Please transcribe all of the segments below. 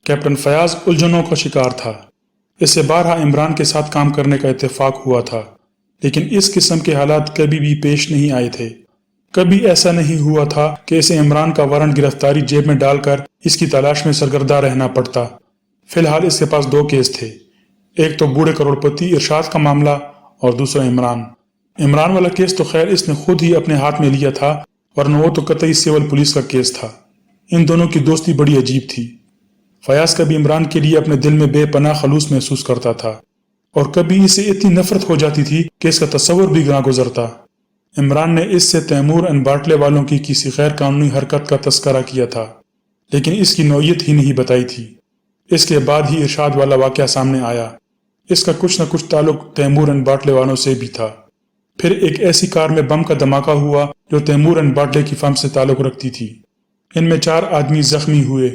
Captain Fayyaz الجھنوں کا شکار تھا۔ اسے بارہا عمران کے ساتھ کام کرنے کا اتفاق ہوا تھا، لیکن اس قسم کے حالات کبھی بھی پیش نہیں آئے تھے۔ کبھی ایسا نہیں ہوا تھا کہ اسے عمران کا وارنٹ گرفتاری جیب میں ڈال کر اس کی تلاش میں سرگردہ رہنا پڑتا۔ فی الحال اس کے پاس دو کیس تھے، ایک تو بوڑھے کروڑ پتی ارشاد کا معاملہ اور دوسرا عمران والا کیس تو خیر اس نے خود ہی اپنے ہاتھ میں لیا تھا، ورنہ وہ تو قطعی سول پولیس کا کیس تھا۔ ان دونوں کی دوستی بڑی عجیب تھی۔ فیاض کبھی عمران کے لیے اپنے دل میں بے پناہ خلوص محسوس کرتا تھا، اور کبھی اسے اتنی نفرت ہو جاتی تھی کہ اس کا تصور بھی گراں گزرتا۔ عمران نے اس سے تیمور اینڈ باٹلے والوں کی کسی غیر قانونی حرکت کا تذکرہ کیا تھا، لیکن اس کی نوعیت ہی نہیں بتائی تھی۔ اس کے بعد ہی ارشاد والا واقعہ سامنے آیا۔ اس کا کچھ نہ کچھ تعلق تیمور اینڈ باٹلے والوں سے بھی تھا۔ پھر ایک ایسی کار میں بم کا دھماکہ ہوا جو تیمور اینڈ باٹلے کی فرم سے تعلق رکھتی تھی۔ ان میں 4 آدمی زخمی ہوئے۔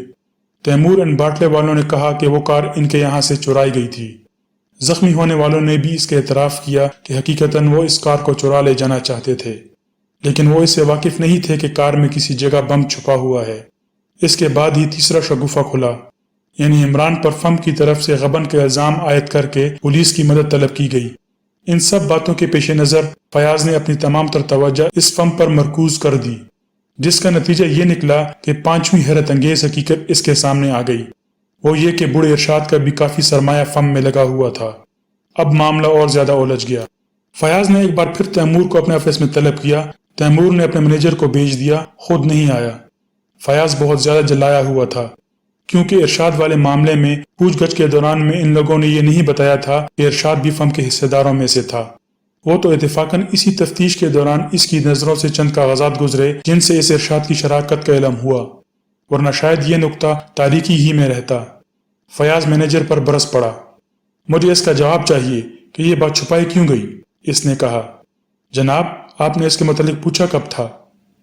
تیمور اینڈ باٹلے والوں نے کہا کہ وہ کار ان کے یہاں سے چرائی گئی تھی۔ زخمی ہونے والوں نے بھی اس کے اعتراف کیا کہ حقیقتاً وہ اس کار کو چرا لے جانا چاہتے تھے، لیکن وہ اس سے واقف نہیں تھے کہ کار میں کسی جگہ بم چھپا ہوا ہے۔ اس کے بعد ہی تیسرا شگوفہ کھلا، یعنی عمران پر فرم کی طرف سے غبن کا الزام عائد کر کے پولیس کی مدد طلب کی گئی۔ ان سب باتوں کے پیش نظر فیاض نے اپنی تمام تر توجہ اس فرم پر مرکوز کر دی، جس کا نتیجہ یہ نکلا کہ 5ویں حیرت انگیز حقیقت اس کے سامنے آ گئی۔ وہ یہ کہ بوڑھے ارشاد کا بھی کافی سرمایہ فرم میں لگا ہوا تھا۔ اب معاملہ اور زیادہ الجھ گیا۔ فیاض نے ایک بار پھر تیمور کو اپنے آفس میں طلب کیا۔ تیمور نے اپنے مینیجر کو بھیج دیا، خود نہیں آیا۔ فیاض بہت زیادہ جلایا ہوا تھا، کیونکہ ارشاد والے معاملے میں پوچھ گچھ کے دوران میں ان لوگوں نے یہ نہیں بتایا تھا کہ ارشاد بھی فرم کے حصے داروں میں سے تھا۔ وہ تو اتفاقاً اسی تفتیش کے دوران اس کی نظروں سے چند کاغذات گزرے جن سے اس ارشاد کی شراکت کا علم ہوا، ورنہ شاید یہ نقطہ تاریکی ہی میں رہتا۔ فیاض مینیجر پر برس پڑا۔ مجھے اس کا جواب چاہیے کہ یہ بات چھپائی کیوں گئی؟ اس نے کہا۔ جناب، آپ نے اس کے متعلق پوچھا کب تھا؟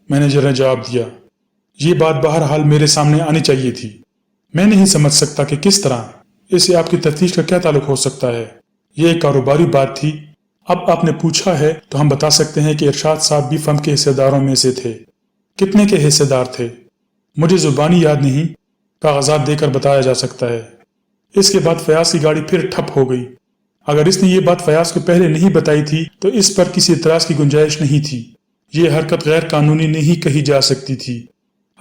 مینیجر نے جواب دیا۔ یہ بات بہرحال میرے سامنے آنی چاہیے تھی۔ میں نہیں سمجھ سکتا کہ کس طرح اسے آپ کی تفتیش کا کیا تعلق ہو سکتا ہے۔ یہ ایک کاروباری بات تھی۔ اب آپ نے پوچھا ہے تو ہم بتا سکتے ہیں کہ ارشاد صاحب بھی فرم کے حصے داروں میں سے تھے۔ کتنے کے حصے دار تھے؟ مجھے زبانی یاد نہیں، کاغذات دے کر بتایا جا سکتا ہے۔ اس کے بعد فیاض کی گاڑی پھر ٹھپ ہو گئی۔ اگر اس نے یہ بات فیاض کو پہلے نہیں بتائی تھی تو اس پر کسی اعتراض کی گنجائش نہیں تھی۔ یہ حرکت غیر قانونی نہیں کہی جا سکتی تھی۔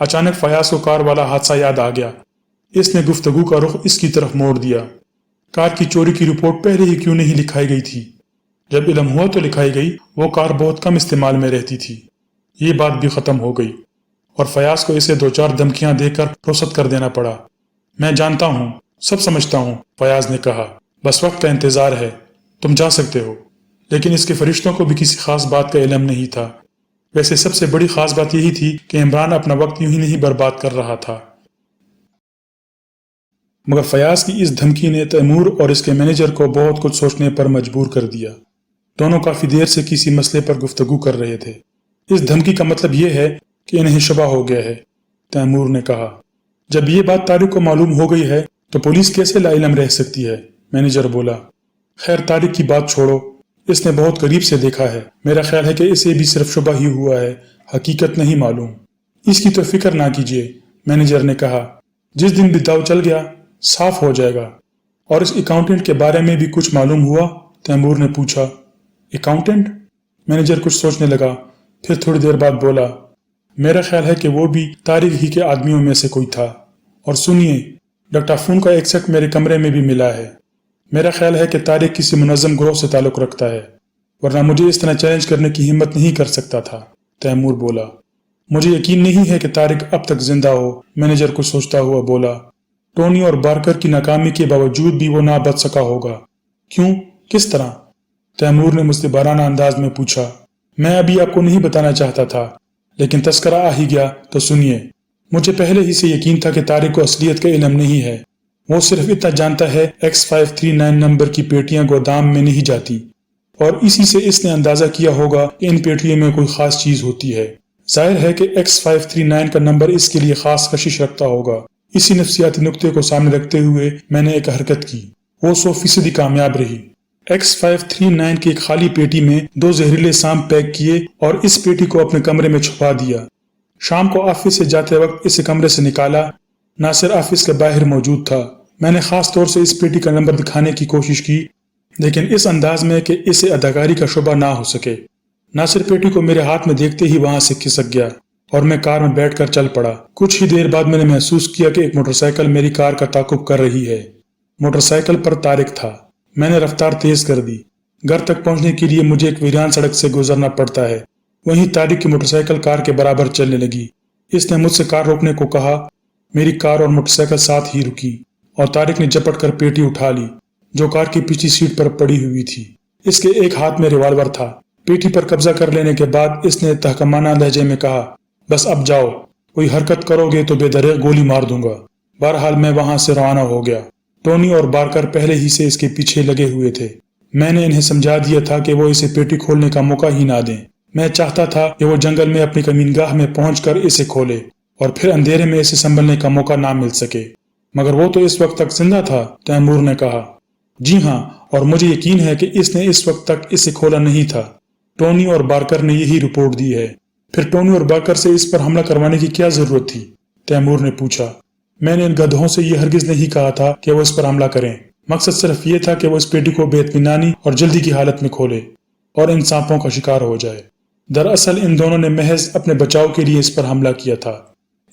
اچانک فیاض کو کار والا حادثہ یاد آ گیا۔ اس نے گفتگو کا رخ اس کی طرف موڑ دیا۔ کار کی چوری کی رپورٹ پہلے ہی کیوں نہیں لکھائی گئی تھی؟ جب علم ہوا تو لکھائی گئی، وہ کار بہت کم استعمال میں رہتی تھی۔ یہ بات بھی ختم ہو گئی، اور فیاض کو اسے 2-4 دھمکیاں دے کر رخصت کر دینا پڑا۔ میں جانتا ہوں، سب سمجھتا ہوں، فیاض نے کہا۔ بس وقت کا انتظار ہے، تم جا سکتے ہو۔ لیکن اس کے فرشتوں کو بھی کسی خاص بات کا علم نہیں تھا۔ ویسے سب سے بڑی خاص بات یہی تھی کہ عمران اپنا وقت یوں ہی نہیں برباد کر رہا تھا۔ مگر فیاض کی اس دھمکی نے تیمور اور اس کے مینیجر کو بہت کچھ سوچنے پر مجبور کر دیا۔ دونوں کافی دیر سے کسی مسئلے پر گفتگو کر رہے تھے۔ اس دھمکی کا مطلب یہ ہے کہ انہیں شبہ ہو گیا ہے، تیمور نے کہا۔ جب یہ بات طارق کو معلوم ہو گئی ہے تو پولیس کیسے لا علم رہ سکتی ہے؟ مینیجر بولا۔ خیر طارق کی بات چھوڑو، اس نے بہت قریب سے دیکھا ہے۔ میرا خیال ہے کہ اسے بھی صرف شبہ ہی ہوا ہے، حقیقت نہیں معلوم۔ اس کی تو فکر نہ کیجیے، مینیجر نے کہا۔ جس دن بھی داؤ چل گیا صاف ہو جائے گا۔ اور اس اکاؤنٹنٹ کے بارے میں بھی کچھ معلوم ہوا؟ تیمور نے پوچھا۔ اکاؤنٹنٹ؟ مینیجر کچھ سوچنے لگا، پھر تھوڑی دیر بعد بولا۔ میرا خیال ہے کہ وہ بھی طارق ہی کے آدمیوں میں سے کوئی تھا۔ اور سنیے، ڈاکٹر فون کا ایک سیٹ میرے کمرے میں بھی ملا ہے۔ میرا خیال ہے کہ طارق کسی منظم گروہ سے تعلق رکھتا ہے، ورنہ مجھے اس طرح چیلنج کرنے کی ہمت نہیں کر سکتا تھا، تیمور بولا۔ مجھے یقین نہیں ہے کہ طارق اب تک زندہ ہو، مینیجر کچھ سوچتا ہوا بولا۔ ٹونی اور بارکر کی ناکامی کے باوجود بھی وہ نہ بچ سکا ہوگا۔ کیوں؟ کس طرح؟ تیمور نے مستبارانہ انداز میں پوچھا۔ میں ابھی آپ کو نہیں بتانا چاہتا تھا، لیکن تذکرہ آ ہی گیا تو سنیے۔ مجھے پہلے ہی سے یقین تھا کہ طارق کو اصلیت کا علم نہیں ہے۔ وہ صرف اتنا جانتا ہے X539 نمبر کی پیٹیاں گودام میں نہیں جاتی، اور اسی سے اس نے اندازہ کیا ہوگا کہ ان پیٹیوں میں کوئی خاص چیز ہوتی ہے۔ ظاہر ہے کہ X539 کا نمبر اس کے لیے خاص کشش رکھتا ہوگا۔ اسی نفسیاتی نقطے کو سامنے رکھتے ہوئے میں نے ایک حرکت کی، وہ 100% کامیاب رہی۔ X539 کی ایک خالی پیٹی میں 2 زہریلے سانپ پیک کیے اور اس پیٹی کو اپنے کمرے میں چھپا دیا۔ شام کو آفس سے جاتے وقت اسے کمرے سے نکالا۔ ناصر آفس کے باہر موجود تھا۔ میں نے خاص طور سے اس پیٹی کا نمبر دکھانے کی کوشش کی، لیکن اس انداز میں کہ اسے اداکاری کا شبہ نہ ہو سکے۔ ناصر پیٹی کو میرے ہاتھ میں دیکھتے ہی وہاں سے کھسک گیا اور میں کار میں بیٹھ کر چل پڑا۔ کچھ ہی دیر بعد میں نے محسوس کیا کہ ایک موٹر سائیکل میری کار کا تعاقب کر رہی ہے۔ موٹر سائیکل پر طارق تھا۔ میں نے رفتار تیز کر دی۔ گھر تک پہنچنے کے لیے مجھے ایک ویران سڑک سے گزرنا پڑتا ہے۔ وہیں طارق کی موٹر سائیکل کار کے برابر چلنے لگی۔ اس نے مجھ سے کار روکنے کو کہا۔ میری کار اور موٹر سائیکل ساتھ ہی رکی اور طارق نے جپٹ کر پیٹی اٹھا لی جو کار کی پچھلی سیٹ پر پڑی ہوئی تھی۔ اس کے ایک ہاتھ میں ریوالور تھا۔ پیٹی پر قبضہ کر لینے کے بعد اس نے تحکمانہ لہجے میں کہا، بس اب جاؤ، کوئی حرکت کرو گے تو بے دریغ گولی مار دوں گا۔ بہرحال میں وہاں سے روانہ ہو گیا۔ ٹونی اور بارکر پہلے ہی سے اس کے پیچھے لگے ہوئے تھے۔ میں نے انہیں سمجھا دیا تھا کہ وہ اسے پیٹی کھولنے کا موقع ہی نہ دیں۔ میں چاہتا تھا کہ وہ جنگل میں اپنی کمینگاہ میں پہنچ کر اسے کھولے اور پھر اندھیرے میں اسے سنبھلنے کا موقع نہ مل سکے، مگر وہ تو اس وقت تک زندہ تھا، تیمور نے کہا۔ جی ہاں، اور مجھے یقین ہے کہ اس نے اس وقت تک اسے کھولا نہیں تھا۔ ٹونی اور بارکر نے یہی رپورٹ دی ہے۔ پھر ٹونی اور بارکر سے اس پر حملہ کروانے کی کیا ضرورت تھی؟ تیمور نے پوچھا۔ میں نے ان گدھوں سے یہ ہرگز نہیں کہا تھا کہ وہ اس پر حملہ کریں۔ مقصد صرف یہ تھا کہ وہ اس پیٹی کو بے اطمینانی اور جلدی کی حالت میں کھولے اور ان سانپوں کا شکار ہو جائے۔ دراصل ان دونوں نے محض اپنے بچاؤ کے لیے اس پر حملہ کیا تھا۔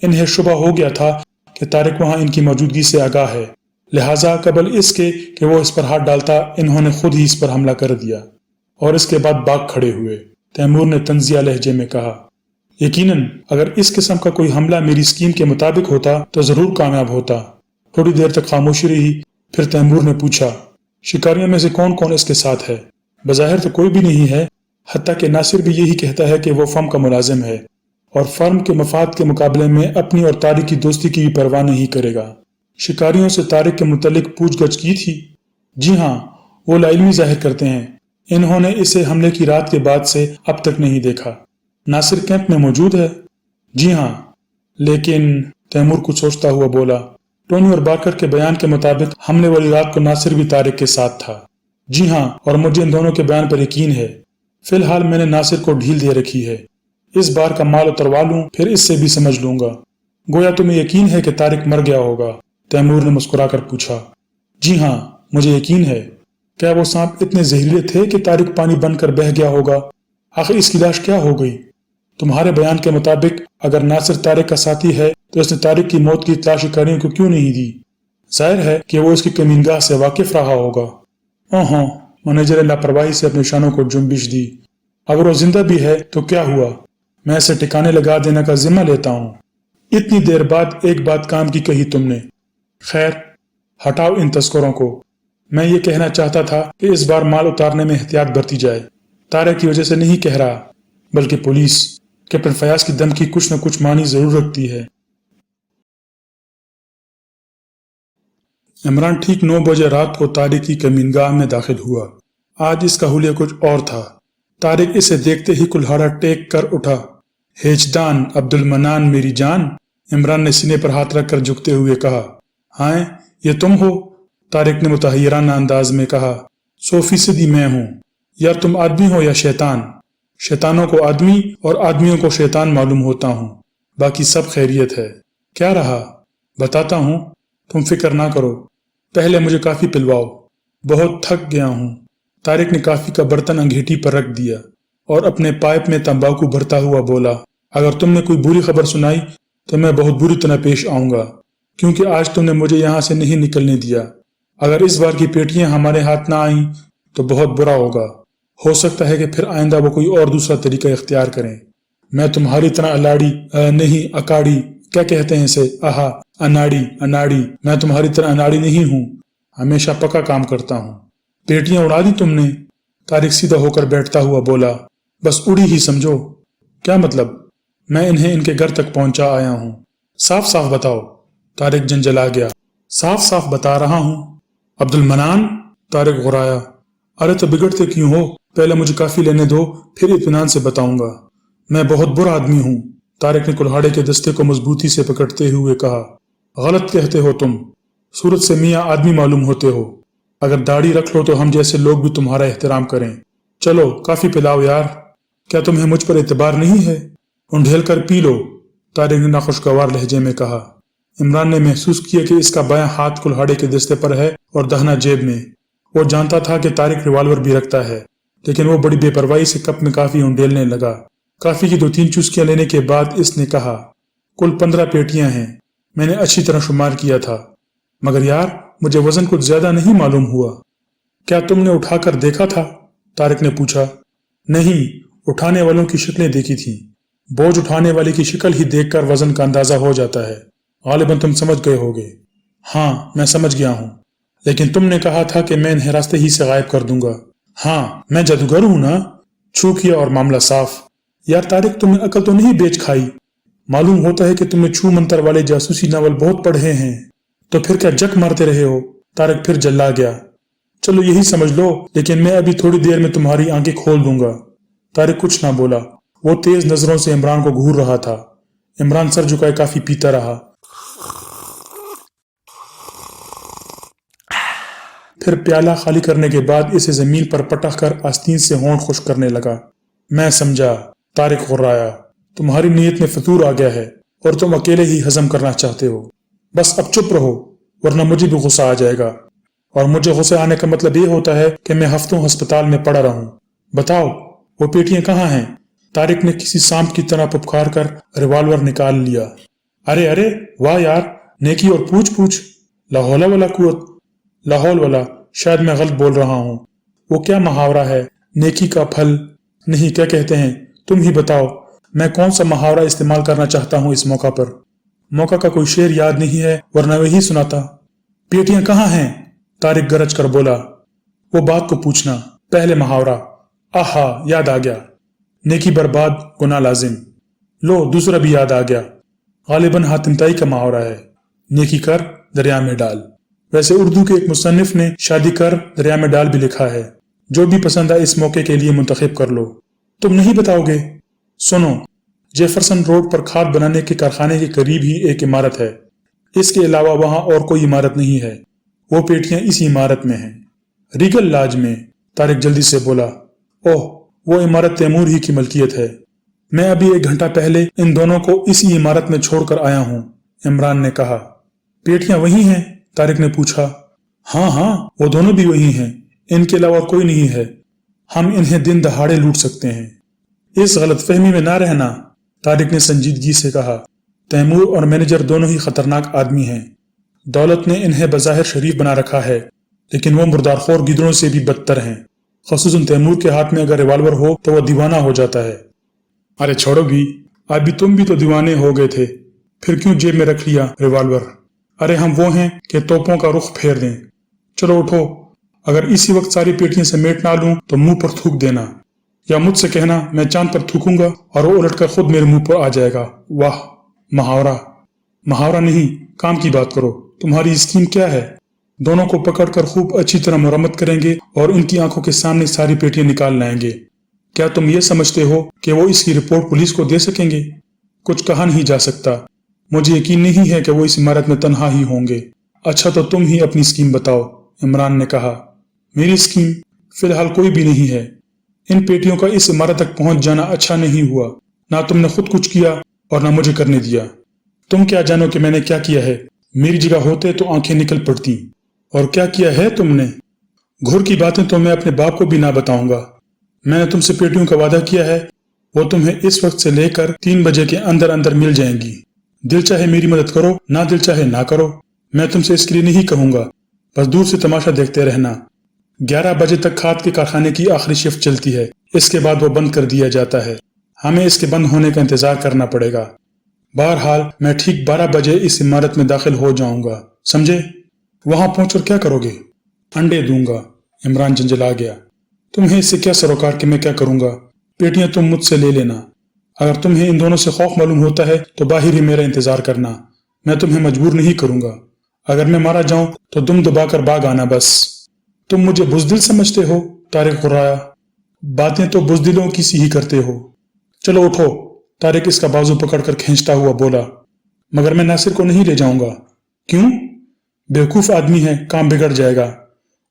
انہیں شبہ ہو گیا تھا کہ طارق وہاں ان کی موجودگی سے آگاہ ہے، لہٰذا قبل اس کے کہ وہ اس پر ہاتھ ڈالتا انہوں نے خود ہی اس پر حملہ کر دیا اور اس کے بعد بھاگ کھڑے ہوئے۔ تیمور نے طنزیہ لہجے میں کہا۔ یقیناً اگر اس قسم کا کوئی حملہ میری اسکیم کے مطابق ہوتا تو ضرور کامیاب ہوتا۔ تھوڑی دیر تک خاموشی رہی، پھر تیمور نے پوچھا، شکاریوں میں سے کون کون اس کے ساتھ ہے؟ بظاہر تو کوئی بھی نہیں ہے، حتیٰ کہ ناصر بھی یہی کہتا ہے کہ وہ فرم کا ملازم ہے اور فرم کے مفاد کے مقابلے میں اپنی اور طارق کی دوستی کی بھی پرواہ نہیں کرے گا۔ شکاریوں سے طارق کے متعلق پوچھ گچھ کی تھی؟ جی ہاں، وہ لاعلمی ظاہر کرتے ہیں۔ انہوں نے اسے حملے کی رات کے بعد سے اب تک نہیں دیکھا۔ ناصر کیمپ میں موجود ہے؟ جی ہاں، لیکن تیمور کچھ سوچتا ہوا بولا، ٹونی اور بارکر کے بیان کے مطابق حملے والی رات کو ناصر بھی طارق کے ساتھ تھا۔ جی ہاں، اور مجھے ان دونوں کے بیان پر یقین ہے۔ فی الحال میں نے ناصر کو ڈھیل دے رکھی ہے، اس بار کا مال اتروا لوں پھر اس سے بھی سمجھ لوں گا۔ گویا تمہیں یقین ہے کہ طارق مر گیا ہوگا؟ تیمور نے مسکرا کر پوچھا۔ جی ہاں، مجھے یقین ہے۔ کیا وہ سانپ اتنے زہریلے تھے کہ طارق پانی بن کر بہہ گیا ہوگا؟ آخر اس کی لاش کیا ہو گئی؟ تمہارے بیان کے مطابق اگر ناصر طارق کا ساتھی ہے تو اس نے طارق کی موت کی اطلاع شکاریوں کو کیوں نہیں دی؟ ظاہر ہے کہ وہ اس کی کمینگاہ سے واقف رہا ہوگا۔ اوہو، منیجر نے لاپرواہی سے اپنے شانوں کو جنبش دی۔ اگر وہ زندہ بھی ہے تو کیا ہوا؟ میں اسے ٹھکانے لگا دینے کا ذمہ لیتا ہوں۔ اتنی دیر بعد ایک بات کام کی کہی تم نے۔ خیر، ہٹاؤ ان تذکروں کو۔ میں یہ کہنا چاہتا تھا کہ اس بار مال اتارنے میں احتیاط برتی جائے۔ طارق کی وجہ سے نہیں کہہ رہا، بلکہ پولیس۔ کیپٹن فیاض کی دھمکی کچھ نہ کچھ معنی ضرور رکھتی ہے۔ عمران ٹھیک 9 بجے رات کو طارق کی کمینگاہ میں داخل ہوا۔ آج اس کا حلیہ کچھ اور تھا۔ طارق اسے دیکھتے ہی کلہاڑا ٹیک کر اٹھا۔ ہیچدان عبد المنان میری جان، عمران نے سینے پر ہاتھ رکھ کر جھکتے ہوئے کہا۔ ہاں، یہ تم ہو؟ طارق نے متحیرانہ انداز میں کہا۔ 100% میں ہوں۔ یا تم آدمی ہو یا شیطان؟ شیطانوں کو آدمی اور آدمیوں کو شیطان معلوم ہوتا ہوں، باقی سب خیریت ہے۔ کیا رہا؟ بتاتا ہوں، تم فکر نہ کرو۔ پہلے مجھے کافی پلواؤ، بہت تھک گیا ہوں۔ طارق نے کافی کا برتن انگیٹھی پر رکھ دیا اور اپنے پائپ میں تمباکو بھرتا ہوا بولا، اگر تم نے کوئی بری خبر سنائی تو میں بہت بری طرح پیش آؤں گا، کیونکہ آج تم نے مجھے یہاں سے نہیں نکلنے دیا۔ اگر اس بار کی پیٹیاں ہمارے ہاتھ نہ آئیں تو بہت برا ہوگا۔ ہو سکتا ہے کہ پھر آئندہ وہ کوئی اور دوسرا طریقہ اختیار کریں۔ میں تمہاری طرح الاڑی نہیں اکاڑی، کیا کہتے ہیں اسے، اناڑی، میں تمہاری طرح اناڑی نہیں ہوں، ہمیشہ پکا کام کرتا ہوں۔ پیٹیاں اڑا دی تم نے؟ طارق سیدھا ہو کر بیٹھتا ہوا بولا۔ بس اڑی ہی سمجھو۔ کیا مطلب؟ میں انہیں ان کے گھر تک پہنچا آیا ہوں۔ صاف صاف بتاؤ۔ طارق جنجلا گیا۔ صاف صاف بتا رہا ہوں۔ عبد المنان، طارق غرایا۔ ارے تو بگڑتے کیوں ہو؟ پہلے مجھے کافی لینے دو، پھر اطمینان سے بتاؤں گا۔ मैं बहुत बुरा आदमी हूँ, तारिक ने कुल्हाड़े के दस्ते को मजबूती से पकड़ते हुए कहा। गलत कहते हो तुम, सूरत से मियाँ आदमी मालूम होते हो। अगर दाढ़ी रख लो तो हम जैसे लोग भी तुम्हारा एहतराम करें। चलो काफी पिलाओ यार, क्या तुम्हें मुझ पर एतबार नहीं है? उंडेल कर पी लो, तारिक ने नाखुशगवार लहजे में कहा। इमरान ने महसूस किया कि इसका बायां हाथ कुल्हाड़े के दस्ते पर है और दाहिना जेब में। वो जानता था कि तारिक रिवॉल्वर भी रखता है, लेकिन वो बड़ी बेपरवाही से कप में काफी उंडेलने लगा। काफी की 2-3 चुस्कियां लेने के बाद इसने कहा, कुल 15 पेटियां हैं, मैंने अच्छी तरह शुमार किया था, मगर यार मुझे वजन कुछ ज्यादा नहीं मालूम हुआ। क्या तुमने उठाकर देखा था? तारिक ने पूछा। नहीं, उठाने वालों की शक्लें देखी थी। बोझ उठाने वाले की शक्ल ही देखकर वजन का अंदाजा हो जाता है। गालिबन तुम समझ गए होगे। हाँ, मैं समझ गया हूँ, लेकिन तुमने कहा था कि मैं इन्हें रास्ते ही से गायब कर दूंगा। हाँ, मैं जादूगर हूं ना। छू किया और मामला साफ। यार तारिक, तुमने अकल तो नहीं बेच खाई? मालूम होता है कि तुमने छू मंतर वाले जासूसी नावल बहुत पढ़े हैं, तो फिर क्या जक मारते रहे हो? तारिक फिर जल्ला गया। चलो यही समझ लो, लेकिन मैं अभी थोड़ी देर में तुम्हारी आंखें खोल दूंगा। तारिक कुछ ना बोला। वो तेज नजरों से इमरान को घूर रहा था। इमरान सर झुकाए काफी पीता रहा। फिर प्याला खाली करने के बाद इसे जमीन पर पटक कर आस्तीन से होंठ खुश्क करने लगा। मैं समझा, तारिक गुर्राया, तुम्हारी नीयत में फतूर आ गया है और तुम अकेले ही हजम करना चाहते हो। बस अब चुप रहो, वरना मुझे भी गुस्सा आ जाएगा, और मुझे गुस्से आने का मतलब ये होता है कि मैं हफ्तों अस्पताल में पड़ा रहूं। बताओ, वो पेटियां कहाँ हैं? तारिक ने किसी सांप की तरह पुपकार कर रिवॉल्वर निकाल लिया। अरे अरे, वाह यार, नेकी और पूछ पूछ। लाहौला वाला कुवत, लाहौल वाला, शायद मैं गलत बोल रहा हूँ। वो क्या मुहावरा है, नेकी का फल नहीं क्या कहते हैं? तुम ही बताओ, मैं कौन सा मुहावरा इस्तेमाल करना चाहता हूँ इस मौका पर। मौका का कोई शेर याद नहीं है, वरना वही सुनाता। पेटियां कहाँ हैं? तारिक गरज कर बोला। वो बात को पूछना, पहले मुहावरा। आहा, याद आ गया, नेकी बर्बाद गुनाह लाजिम। लो, दूसरा भी याद आ गया, गालिबन हातिमताई का मुहावरा है, नेकी कर दरिया में डाल। वैसे उर्दू के एक मुसन्निफ ने शादी कर दरिया में डाल भी लिखा है। जो भी पसंद आए इस मौके के लिए मुंतखब कर लो। तुम नहीं बताओगे? सुनो, जेफरसन रोड पर खाद बनाने के कारखाने के करीब ही एक इमारत है। इसके अलावा वहां और कोई इमारत नहीं है। वो पेटियां इसी इमारत में हैं, रीगल लाज में। तारिक जल्दी से बोला। ओह, वो इमारत तैमूर ही की मलकियत है। मैं अभी 1 घंटा पहले इन दोनों को इसी इमारत में छोड़कर आया हूँ, इमरान ने कहा। पेटियां वही हैं? तारिक ने पूछा। हाँ हाँ, वो दोनों भी वही हैं, इनके अलावा कोई नहीं है। हम इन्हें दिन दहाड़े लूट सकते हैं। इस गलतफहमी में ना रहना, तारिक ने संजीदगी से कहा। तैमूर और मैनेजर दोनों ही खतरनाक आदमी हैं। दौलत ने इन्हें बज़ाहिर शरीफ बना रखा है, लेकिन वो मुर्दारखोर गिदड़ों से भी बदतर हैं। ख़ुसूसन तैमूर के हाथ में अगर रिवॉल्वर हो तो वह दीवाना हो जाता है। अरे छोड़ो भी, अभी तुम भी तो दीवाने हो गए थे, फिर क्यों जेब में रख लिया रिवॉल्वर? अरे हम वो हैं कि तोपों का रुख फेर दें। चलो उठो, अगर इसी वक्त सारी पेटियां समेट ना लूं तो मुंह पर थूक देना, या मुझसे कहना मैं चांद पर थूकूंगा और वो उलटकर खुद मेरे मुंह पर आ जाएगा। वाह, मुहावरा। मुहावरा नहीं, काम की बात करो। तुम्हारी स्कीम क्या है? दोनों को पकड़कर खूब अच्छी तरह मुरम्मत करेंगे और उनकी आंखों के सामने सारी पेटियां निकाल लाएंगे। क्या तुम ये समझते हो कि वो इसकी रिपोर्ट पुलिस को दे सकेंगे? कुछ कहा नहीं जा सकता। मुझे यकीन नहीं है कि वो इस इमारत में तन्हा ही होंगे। अच्छा, तो तुम ही अपनी स्कीम बताओ, इमरान ने कहा। मेरी स्कीम फिलहाल कोई भी नहीं है। इन पेटियों का इस इमारत तक पहुंच जाना अच्छा नहीं हुआ। ना तुमने खुद कुछ किया और ना मुझे करने दिया। तुम क्या जानो कि मैंने क्या किया है? मेरी जगह होते तो आंखें निकल पड़ती। और क्या किया है तुमने? घुर की बातें तो मैं अपने बाप को भी ना बताऊंगा। मैंने तुमसे पेटियों का वादा किया है, वो तुम्हें इस वक्त से लेकर 3 बजे के अंदर अंदर मिल जाएंगी। दिल चाहे मेरी मदद करो, ना दिल चाहे ना करो। मैं तुमसे इसके लिए नहीं कहूंगा, बस दूर से तमाशा देखते रहना। 11 बजे तक खाद के कारखाने की आखिरी शिफ्ट चलती है, इसके बाद वो बंद कर दिया जाता है। हमें इसके बंद होने का इंतजार करना पड़ेगा। बहरहाल मैं ठीक 12 बजे इस इमारत में दाखिल हो जाऊंगा, समझे? वहां पहुंचकर क्या करोगे? अंडे दूंगा, इमरान झंझला गया। तुम्हें इससे क्या सरोकार कि मैं क्या करूंगा? पेटियां तुम मुझसे ले लेना। अगर तुम्हें इन दोनों से खौफ मालूम होता है तो बाहर ही मेरा इंतजार करना। मैं तुम्हें मजबूर नहीं करूंगा। अगर मैं मारा जाऊं तो दुम दबाकर भाग आना बस। तुम मुझे बुजदिल समझते हो? तारिक गुर्राया। बातें तो बुजदिलों की सी ही करते हो। चलो उठो, तारिक इसका बाजू पकड़कर खींचता हुआ बोला। मगर मैं नासिर को नहीं ले जाऊंगा। क्यों? बेवकूफ आदमी है, काम बिगड़ जाएगा।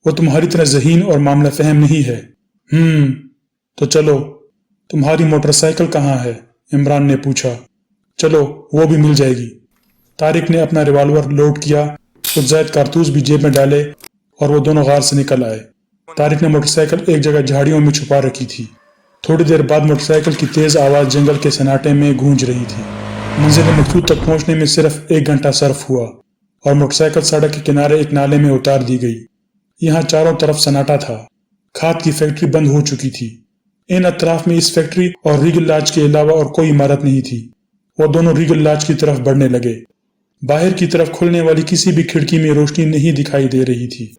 वो तुम्हारी तरह ज़हीन और मामला फहम नहीं है। तो चलो। तुम्हारी मोटरसाइकिल कहाँ है? इमरान ने पूछा। चलो, वो भी मिल जाएगी। तारिक ने अपना रिवॉल्वर लोड किया, कुछ ज़ायद कारतूस भी जेब में डाले और वो दोनों गार से निकल आए। तारिक ने मोटरसाइकिल एक जगह झाड़ियों में छुपा रखी थी। थोड़ी देर बाद मोटरसाइकिल की तेज आवाज जंगल के सन्नाटे में गूंज रही थी। मंजिल मकसूद तक पहुंचने में सिर्फ 1 घंटा सर्फ हुआ और मोटरसाइकिल सड़क के किनारे एक नाले में उतार दी गई। यहाँ चारों तरफ सन्नाटा था। खाद की फैक्ट्री बंद हो चुकी थी। इन अतराफ में इस फैक्ट्री और रीगल लॉज के अलावा और कोई इमारत नहीं थी। वो दोनों रीगल लॉज की तरफ बढ़ने लगे। बाहर की तरफ खुलने वाली किसी भी खिड़की में रोशनी नहीं दिखाई दे रही थी।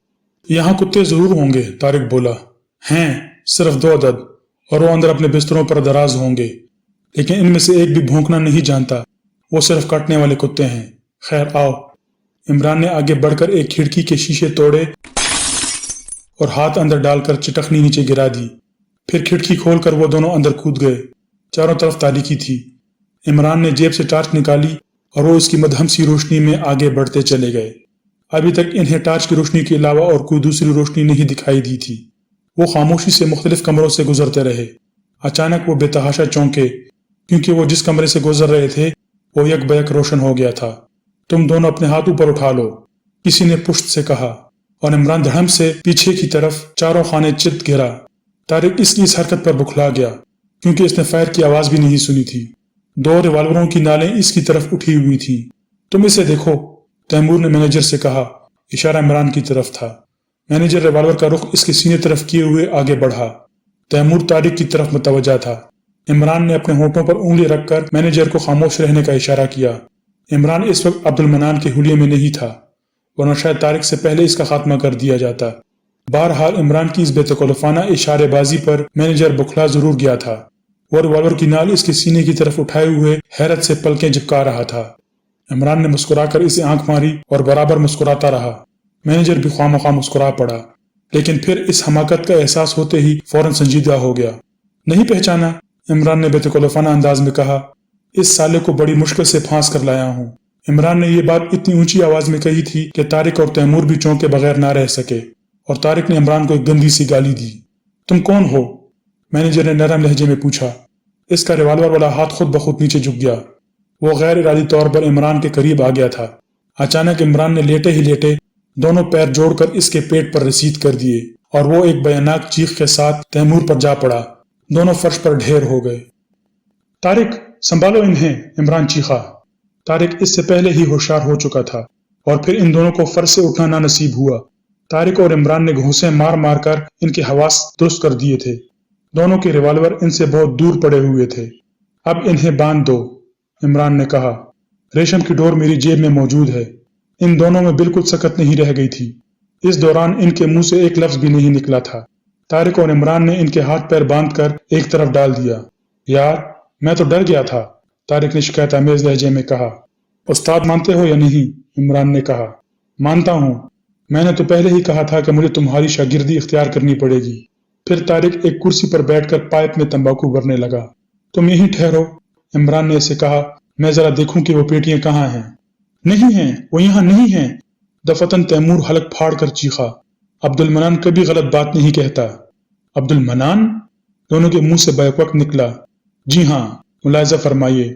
यहाँ कुत्ते जरूर होंगे, तारिक बोला। हैं, सिर्फ 2 अदद, और वो अंदर अपने बिस्तरों पर दराज होंगे, लेकिन इनमें से एक भी भौंकना नहीं जानता। वो सिर्फ काटने वाले कुत्ते हैं। खैर आओ। इमरान ने आगे बढ़कर एक खिड़की के शीशे तोड़े और हाथ अंदर डालकर चटखनी नीचे गिरा दी। फिर खिड़की खोलकर वो दोनों अंदर कूद गए। चारों तरफ तारीकी थी। इमरान ने जेब से टार्च निकाली और वो इसकी मध्यम सी रोशनी में आगे बढ़ते चले गए। अभी तक इन्हें टार्च की रोशनी के अलावा और कोई दूसरी रोशनी नहीं दिखाई दी थी। वो खामोशी से मुख्तलिफ कमरों से गुजरते रहे। अचानक वो बेतहाशा चौंके, क्योंकि वो जिस कमरे से गुजर रहे थे वो यकबयक रोशन हो गया था। तुम दोनों अपने हाथ ऊपर उठा लो, किसी ने पुश्त से कहा, और इमरान धड़म से पीछे की तरफ चारों खाने चित गिरा। तारिक इसकी इस हरकत पर बुखला गया, क्योंकि इसने फायर की आवाज भी नहीं सुनी थी। 2 रिवॉल्वरों की नालें इसकी तरफ उठी हुई थी। तुम इसे देखो, तैमूर ने मैनेजर से कहा। इशारा इमरान की तरफ था। मैनेजर रिवॉल्वर का रुख इसके सीने तरफ किए हुए आगे बढ़ा। तैमूर तारिक की तरफ मुतवज्जा था। इमरान ने अपने होठों पर उंगली रखकर मैनेजर को खामोश रहने का इशारा किया। इमरान इस वक्त अब्दुल मनान के हुलिये में नहीं था, वरना शायद तारिक से पहले इसका खात्मा कर दिया जाता। बहरहाल इमरान की इस बेतकल्लुफाना इशारेबाजी पर मैनेजर बुखला जरूर गया था। वो रिवॉल्वर की नाल इसके सीने की तरफ उठाए हुए हैरत से पलकें झपका रहा था। इमरान ने मुस्कुराकर इसे आंख मारी और बराबर मुस्कुराता रहा। मैनेजर भी ख्वामख्वाह मुस्कुरा पड़ा, लेकिन फिर इस हमाकत का एहसास होते ही फौरन संजीदा हो गया। नहीं पहचाना? इमरान ने बेतकल्लुफाना अंदाज में कहा। इस साले को बड़ी मुश्किल से फांस कर लाया हूँ। इमरान ने यह बात इतनी ऊंची आवाज में कही थी कि तारिक और तैमूर भी चौंके बगैर ना रह सके, और तारिक ने इमरान को एक गंदी सी गाली दी। तुम कौन हो? मैनेजर ने नरम लहजे में पूछा। इसका रिवॉल्वर वाला हाथ खुद ब खुद नीचे झुक गया। वो गैर इरादी तौर पर इमरान के करीब आ गया था। अचानक इमरान ने लेटे ही लेटे दोनों पैर जोड़कर इसके पेट पर रसीद कर दिए और वो एक भयानक चीख के साथ तैमूर पर जा पड़ा। दोनों फर्श पर ढेर हो गए। तारिक, संभालो इन्हें, इमरान चीखा। तारिक इससे पहले ही होशियार हो चुका था और फिर इन दोनों को फर्श से उठना ना नसीब हुआ। तारिक और इमरान ने घूंसे मार मार कर इनके हवास दुरुस्त कर दिए थे। दोनों के रिवॉल्वर इनसे बहुत दूर पड़े हुए थे। अब इन्हें बांध दो, इमरान ने कहा। रेशम की डोर मेरी जेब में मौजूद है। इन दोनों में बिल्कुल सकत नहीं रह गई थी। इस दौरान इनके मुंह से एक लफ्ज भी नहीं निकला था। तारिक और इमरान ने इनके हाथ पैर बांधकर एक तरफ डाल दिया। यार, मैं तो डर गया था, तारिक ने शिकायत आमेज लहजे में कहा। उस्ताद मानते हो या नहीं? इमरान ने कहा। मानता हूँ। मैंने तो पहले ही कहा था कि मुझे तुम्हारी शागिर्दी इख्तियार करनी पड़ेगी। फिर तारिक एक कुर्सी पर बैठकर पाइप में तंबाकू भरने लगा। तुम यहीं ठहरो, इमरान ने इसे कहा। मैं जरा देखूं कि वो पेटियां कहाँ हैं। नहीं हैं, वो यहाँ नहीं हैं, दफतन तैमूर हलक फाड़ कर चीखा। अब्दुल मनान कभी गलत बात नहीं कहता। अब्दुल मनान? दोनों के मुंह से बैक वक्त निकला। जी हाँ, मुलायजा फरमाइए।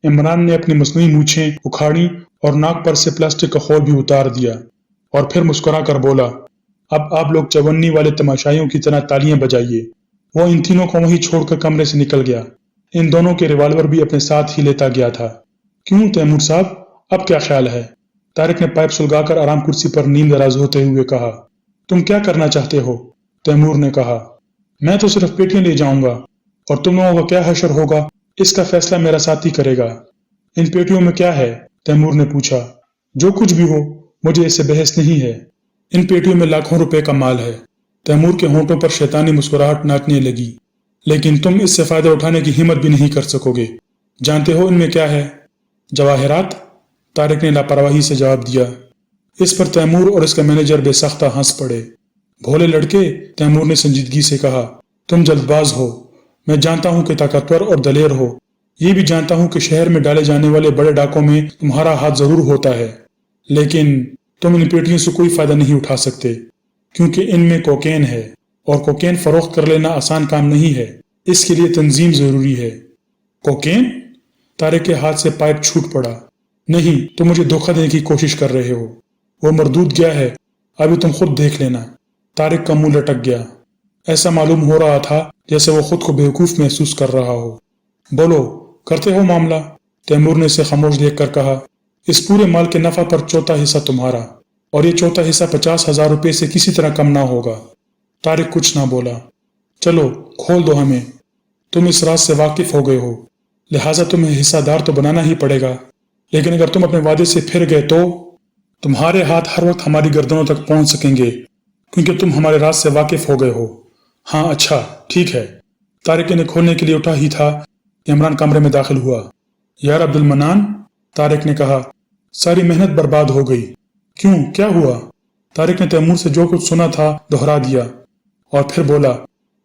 इमरान ने अपनी मसनूई मूछें उखाड़ी और नाक पर से प्लास्टिक का खोल भी उतार दिया और फिर मुस्कुरा कर बोला, अब आप लोग चवन्नी वाले तमाशाइयों की तरह तालियां बजाइए। वो इन तीनों को वहीं छोड़कर कमरे से निकल गया। इन दोनों के रिवॉल्वर भी अपने साथ ही लेता गया था। क्यों तैमूर साहब, अब क्या ख्याल है? तारिक ने पाइप सुलगाकर आराम कुर्सी पर नींद दराज होते हुए कहा। तुम क्या करना चाहते हो? तैमूर ने कहा। मैं तो सिर्फ पेटियां ले जाऊंगा और तुम लोगों का क्या हशर होगा इसका फैसला मेरा साथी करेगा। इन पेटियों में क्या है? तैमूर ने पूछा। जो कुछ भी हो, मुझे इससे बहस नहीं है। इन पेटियों में लाखों रुपए का माल है। तैमूर के होंठों पर शैतानी मुस्कुराहट नाचने लगी। लेकिन तुम इससे फायदा उठाने की हिम्मत भी नहीं कर सकोगे। जानते हो इनमें क्या है? जवाहरात, तारिक ने लापरवाही से जवाब दिया। इस पर तैमूर और इसका मैनेजर बेसख्ता हंस पड़े। भोले लड़के, तैमूर ने संजीदगी से कहा, तुम जल्दबाज हो। मैं जानता हूं कि ताकतवर और दलेर हो। ये भी जानता हूं कि शहर में डाले जाने वाले बड़े डाकों में तुम्हारा हाथ जरूर होता है, लेकिन तुम इन पेटियों से कोई फायदा नहीं उठा सकते, क्योंकि इनमें कोकेन है, और कोकेन फरोख्त कर लेना आसान काम नहीं है। इसके लिए तंजीम जरूरी है। कोकेन? तारिक के हाथ से पाइप छूट पड़ा। नहीं, तुम मुझे धोखा देने की कोशिश कर रहे हो। वो मरदूद गया है, अभी तुम खुद देख लेना। तारिक का मुंह लटक गया। ऐसा मालूम हो रहा था जैसे वो खुद को बेवकूफ महसूस कर रहा हो। बोलो, करते हो मामला? तैमूर ने इसे खामोश देखकर कहा। इस पूरे माल के नफा पर चौथा हिस्सा तुम्हारा, और ये चौथा हिस्सा 50,000 रुपये से किसी तरह कम ना होगा। तारिक कुछ ना बोला। चलो खोल दो हमें। तुम इस राज से वाकिफ हो गए हो, लिहाजा तुम्हें हिस्सादार तो बनाना ही पड़ेगा, लेकिन अगर तुम अपने वादे से फिर गए तो तुम्हारे हाथ हर वक्त हमारी गर्दनों तक पहुंच सकेंगे, क्योंकि तुम हमारे राज से वाकिफ हो गए हो। हाँ अच्छा, ठीक है। तारिक ने खोलने के लिए उठा ही था कि इमरान कमरे में दाखिल हुआ। यार अब्दुल मन्नान, तारिक ने कहा, सारी मेहनत बर्बाद हो गई। क्यों, क्या हुआ? तारिक ने तैमूर से जो कुछ सुना था दोहरा दिया और फिर बोला,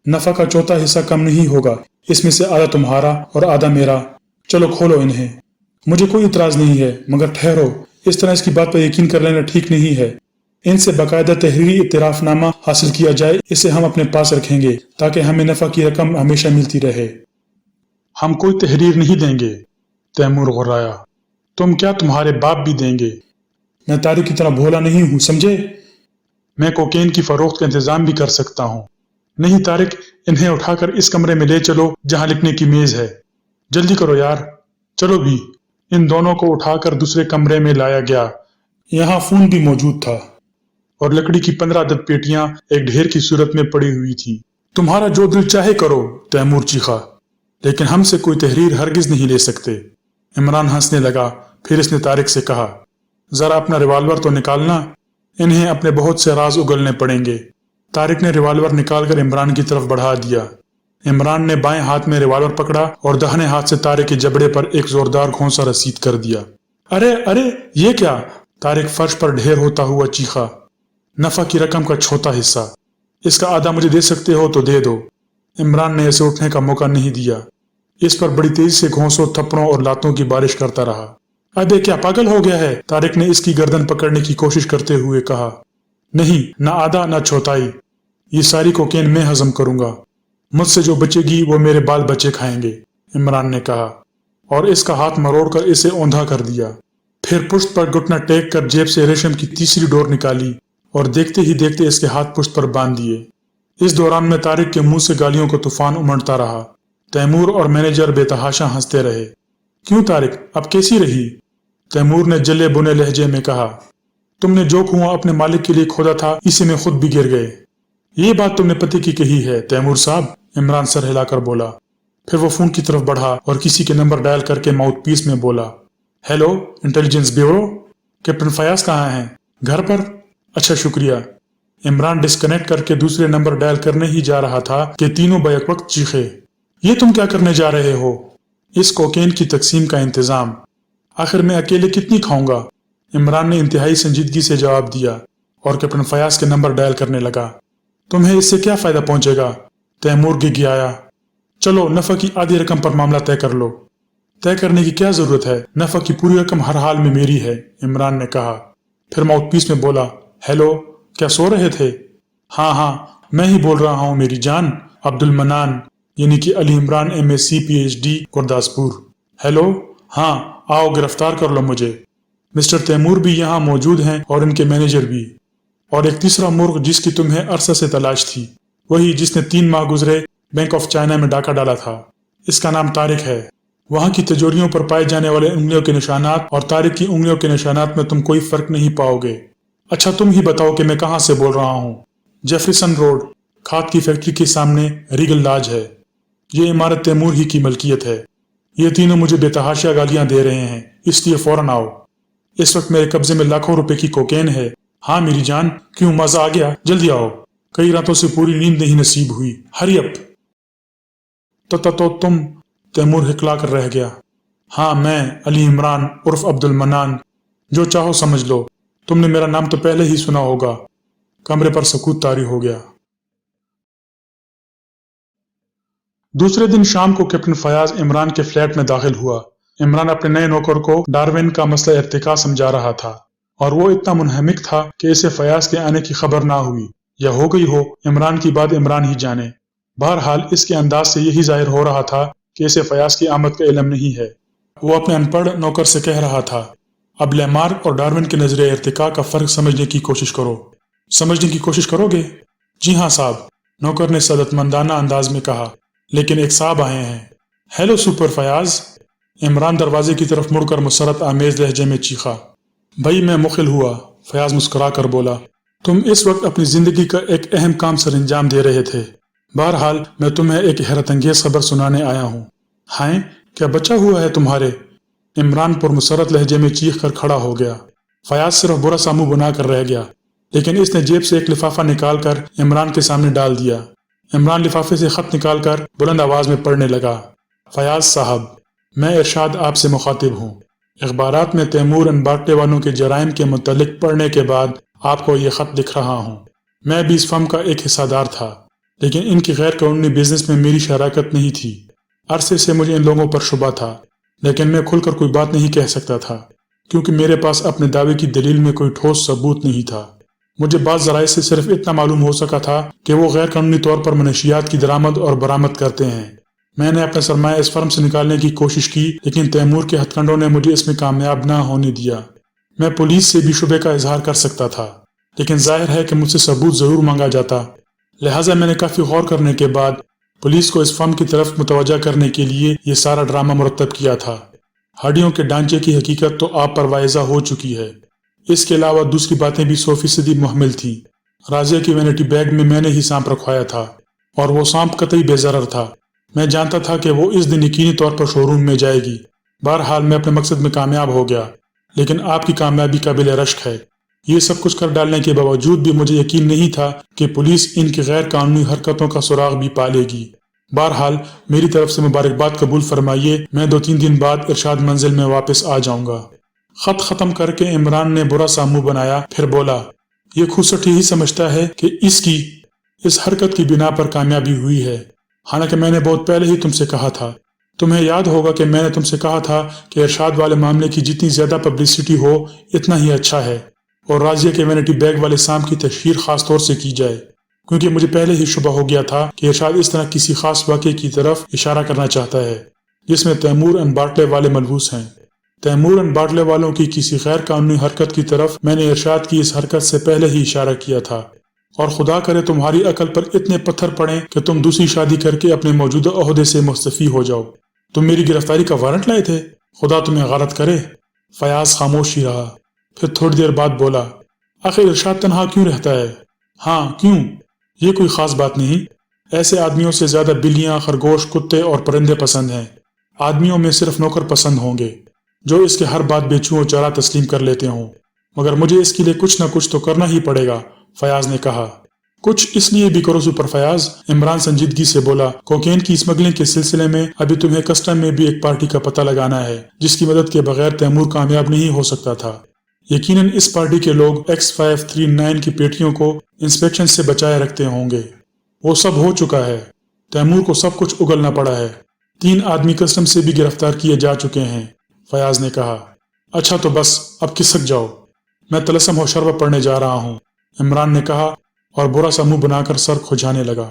नफा का चौथा हिस्सा कम नहीं होगा, इसमें से आधा तुम्हारा और आधा मेरा। चलो खोलो इन्हें। मुझे कोई इतराज नहीं है, मगर ठहरो, इस तरह इसकी बात पर यकीन कर लेना ठीक नहीं है। इनसे बाकायदा तहरीरी इतराफनामा हासिल किया जाए, इसे हम अपने पास रखेंगे ताकि हमें नफा की रकम हमेशा मिलती रहे। हम कोई तहरीर नहीं देंगे, तैमूर गुर्राया। तुम क्या, तुम्हारे बाप भी देंगे। मैं तारिक की तरह भोला नहीं हूं, समझे? मैं कोकेन की फरोख्त का इंतजाम भी कर सकता हूं। नहीं तारिक, इन्हें उठाकर इस कमरे में ले चलो जहां लिखने की मेज है। जल्दी करो यार। चलो भी। इन दोनों को उठाकर दूसरे कमरे में लाया गया। यहाँ खून भी मौजूद था और लकड़ी की 15 अदद पेटियां एक ढेर की सूरत में पड़ी हुई थी। तुम्हारा जो दिल चाहे करो, तैमूर चीखा, लेकिन हमसे कोई तहरीर हरगिज नहीं ले सकते। इमरान हंसने लगा। फिर इसने तारिक से कहा, जरा अपना रिवाल्वर तो निकालना, इन्हें अपने बहुत से राज उगलने पड़ेंगे। तारिक ने रिवाल्वर निकालकर इमरान की तरफ बढ़ा दिया। इमरान ने बाएं हाथ में रिवाल्वर पकड़ा और दाहिने हाथ से तारिक के जबड़े पर एक जोरदार घोंसा रसीद कर दिया। अरे अरे, ये क्या? तारिक फर्श पर ढेर होता हुआ चीखा। नफा की रकम का चौथा हिस्सा। इसका आधा मुझे दे सकते हो तो दे दो। इमरान ने इसे उठने का मौका नहीं दिया। इस पर बड़ी तेजी से घोंसों, थप्पड़ों और लातों की बारिश करता रहा। अबे क्या पागल हो गया है? तारिक ने इसकी गर्दन पकड़ने की कोशिश करते हुए कहा। नहीं, ना आधा ना चौथाई। ये सारी कोकेन मैं हजम करूंगा। मुझसे जो बचेगी वो मेरे बाल बच्चे खाएंगे, इमरान ने कहा, और इसका हाथ मरोड़कर इसे औंधा कर दिया। फिर पुश्त पर घुटना टेक कर जेब से रेशम की तीसरी डोर निकाली और देखते ही देखते इसके हाथ पुश्त पर बांध दिए। इस दौरान में तारिक के मुंह से गालियों को तूफान उमड़ता रहा। तैमूर और मैनेजर बेतहाशा हंसते रहे। क्यों तारिक, अब कैसी रही? तैमूर ने जले बुने लहजे में कहा, तुमने जो कुआं अपने मालिक के लिए खोदा था, इसी में खुद भी गिर गए। ये बात तुमने पति की कही है तैमूर साहब, इमरान सर हिलाकर बोला। फिर वो फोन की तरफ बढ़ा और किसी के नंबर डायल करके माउथपीस में बोला, hello, intelligence bureau, captain Fayyaz कहाँ हैं? घर पर? अच्छा शुक्रिया। इमरान डिस्कनेक्ट करके दूसरे नंबर डायल करने ही जा रहा था कि तीनों बैक वक्त चीखे, ये तुम क्या करने जा रहे हो? इस कोकेन की तकसीम का इंतजाम। आखिर मैं अकेले कितनी खाऊंगा? इमरान ने इंतहाई संजीदगी से जवाब दिया और कैप्टन फयाज के नंबर डायल करने लगा। तुम्हें इससे क्या फायदा पहुंचेगा? तैमूर गिड़गिड़ाया। चलो नफा की आधी रकम पर मामला तय कर लो। तय करने की क्या जरूरत है, नफा की पूरी रकम हर हाल में मेरी है, इमरान ने कहा। फिर माउथपीस में बोला, हेलो, क्या सो रहे थे? हाँ हाँ, मैं ही बोल रहा हूँ मेरी जान, अब्दुल मन्नान, यानी कि Ali Imran MSc PhD Gurdaspur. Hello, हाँ आओ गिरफ्तार कर लो मुझे। मिस्टर तैमूर भी यहाँ मौजूद हैं और इनके मैनेजर भी, और एक तीसरा मुर्ग जिसकी तुम्हें अरसा से तलाश थी, वही जिसने 3 माह गुजरे बैंक ऑफ चाइना में डाका डाला था। इसका नाम तारिक है। वहाँ की तिजोरियों पर पाए जाने वाले उंगलियों के निशानात और तारिक की उंगलियों के निशानात में तुम कोई फर्क नहीं पाओगे। अच्छा तुम ही बताओ कि मैं कहाँ से बोल रहा हूँ? जेफरसन रोड, खाद की फैक्ट्री के सामने रीगल लॉज है। ये इमारत तैमूर ही की मलकियत है। ये तीनों मुझे बेतहाशा गालियां दे रहे हैं, इसलिए फौरन आओ। इस वक्त मेरे कब्जे में लाखों रुपए की कोकेन है। हाँ मेरी जान, क्यों मजा आ गया? जल्दी आओ, कई रातों से पूरी नींद नहीं नसीब हुई। Hurry up. तो तुम? तैमूर हिकला कर रह गया। हाँ मैं अली इमरान उर्फ अब्दुल मन्नान, जो चाहो समझ लो। तुमने मेरा नाम तो पहले ही सुना होगा। कमरे पर सकूत तारी हो गया। दूसरे दिन शाम को कैप्टन फयाज इमरान के फ्लैट में दाखिल हुआ। इमरान अपने नए नौकर को डार्विन का मसला इर्तिका समझा रहा था और वो इतना मुनहमिक था कि इसे फयाज के आने की खबर ना हुई या हो गई हो, इमरान की बात इमरान ही जाने। बहरहाल इसके अंदाज से यही जाहिर हो रहा था कि इसे फयाज की आमद का इल्म नहीं है। वो अपने अनपढ़ नौकर से कह रहा था, अब लैमार्क और डार्विन के नजरिए इर्तिका का फर्क समझने की कोशिश करो। समझने की कोशिश करोगे? जी हाँ साहब, नौकर ने सदतमंदाना अंदाज में कहा। लेकिन एक साहब आए हैं। Hello super Fayaz. इमरान दरवाजे की तरफ मुड़कर मुसरत आमेज लहजे में चीखा। भाई मैं मुखिल हुआ, फयाज मुस्कुरा कर बोला। तुम इस वक्त अपनी जिंदगी का एक अहम काम सरंजाम दे रहे थे। बहरहाल मैं तुम्हें एक हैरत अंगेज खबर सुनाने आया हूँ। हाय, क्या बचा हुआ है तुम्हारे? इमरान पुरमुसरत लहजे में चीख कर खड़ा हो गया। फयाज सिर्फ बुरा सा मुंह बनाकर रह गया, लेकिन इसने जेब से एक लिफाफा निकालकर इमरान के सामने डाल दिया। इमरान लिफाफे से खत निकालकर बुलंद आवाज में पढ़ने लगा। फयाज साहब, मैं इरशाद आपसे मुखातिब हूँ। अखबारात में तैमूर एंड बाटले वालों के जराइम के मुतल्लिक पढ़ने के बाद आपको ये खत लिख रहा हूँ। मैं भी इस फर्म का एक हिस्सादार था, लेकिन इनकी गैर कानूनी बिजनेस में मेरी शराकत नहीं थी। अरसे से मुझे इन लोगों पर शुबा था, लेकिन मैं खुलकर कोई बात नहीं कह सकता था, क्योंकि मेरे पास अपने दावे की दलील में कोई ठोस सबूत नहीं था। मुझे बात जराए से सिर्फ इतना मालूम हो सका था कि वो गैर कानूनी तौर पर मनशियात की दरामद और बरामद करते हैं। मैंने अपना सरमाया इस फर्म से निकालने की कोशिश की, लेकिन तैमूर के हथकंडों ने मुझे इसमें कामयाब ना होने दिया। मैं पुलिस से भी शुबे का इजहार कर सकता था, लेकिन जाहिर है कि मुझसे सबूत जरूर मांगा जाता। लिहाजा मैंने काफी गौर करने के बाद पुलिस को इस फर्म की तरफ मुतवज्जा करने के लिए ये सारा ड्रामा मुरतब किया था। हड्डियों के ढांचे की हकीकत तो आप पर वायजा हो चुकी है। इसके अलावा दूसरी बातें भी 100% मुहमिल थी। राजिया की वैनिटी बैग में मैंने ही सांप रखवाया था, और वो सांप कतई बेजरर था। मैं जानता था कि वो इस दिन यकीनी तौर पर शोरूम में जाएगी। बहरहाल मैं अपने मकसद में कामयाब हो गया, लेकिन आपकी कामयाबी काबिल रश्क है। ये सब कुछ कर डालने के बावजूद भी मुझे यकीन नहीं था कि पुलिस इनकी गैर कानूनी हरकतों का सुराग भी पालेगी। बहरहाल मेरी तरफ से मुबारकबाद कबूल फरमाइए। मैं 2-3 दिन बाद इरशाद मंजिल में वापस आ जाऊंगा। खत खत्म करके इमरान ने बुरा सा मुंह बनाया, फिर बोला, ये खुसट यही समझता है कि इसकी इस हरकत की बिना पर कामयाबी हुई है, हालांकि मैंने बहुत पहले ही तुमसे कहा था। तुम्हें याद होगा कि मैंने तुमसे कहा था कि इरशाद वाले मामले की जितनी ज्यादा पब्लिसिटी हो इतना ही अच्छा है, और राजिया के वैनिटी बैग वाले सांप की तशहीर खास तौर से की जाए, क्योंकि मुझे पहले ही शुबा हो गया था कि इरशाद इस तरह किसी खास वाक़े की तरफ इशारा करना चाहता है जिसमें तैमूर एंड बाटले वाले मलबूस हैं। तैमूर एंड बाटले वालों की किसी गैर कानूनी हरकत की तरफ मैंने इरशाद की इस हरकत से पहले ही इशारा किया था, और खुदा करे तुम्हारी अकल पर इतने पत्थर पड़े कि तुम दूसरी शादी करके अपने मौजूदा ओहदे से मुस्तफी हो जाओ। तुम मेरी गिरफ्तारी का वारंट लाए थे, खुदा तुम्हें गारत करे। फयाज खामोश ही रहा, फिर थोड़ी देर बाद बोला, आखिर इरशाद तन्हा क्यों रहता है? हाँ क्यों? ये कोई खास बात नहीं। ऐसे आदमियों से ज्यादा बिल्लियां, खरगोश, कुत्ते और परिंदे पसंद हैं। आदमियों में सिर्फ नौकर पसंद होंगे जो इसके हर बात बेचू और चारा तस्लीम कर लेते हों, मगर मुझे इसके लिए कुछ न कुछ तो करना ही पड़ेगा, फयाज ने कहा। कुछ इसलिए भी करो सुपर फयाज, इमरान संजीदगी से बोला। कोकेन की स्मगलिंग के सिलसिले में अभी तुम्हें कस्टम में भी एक पार्टी का पता लगाना है जिसकी मदद के बगैर तैमूर कामयाब नहीं हो सकता था। यकीनन इस पार्टी के लोग X539 की पेटियों को इंस्पेक्शन से बचाए रखते होंगे। वो सब हो चुका है, तैमूर को सब कुछ उगलना पड़ा है। 3 आदमी कस्टम से भी गिरफ्तार किए जा चुके हैं, फयाज ने कहा। अच्छा तो बस अब खिसक जाओ, मैं तलस्सुम और शरबत पढ़ने जा रहा हूँ, इमरान ने कहा और बुरा सा मुंह बनाकर सर खुजाने लगा।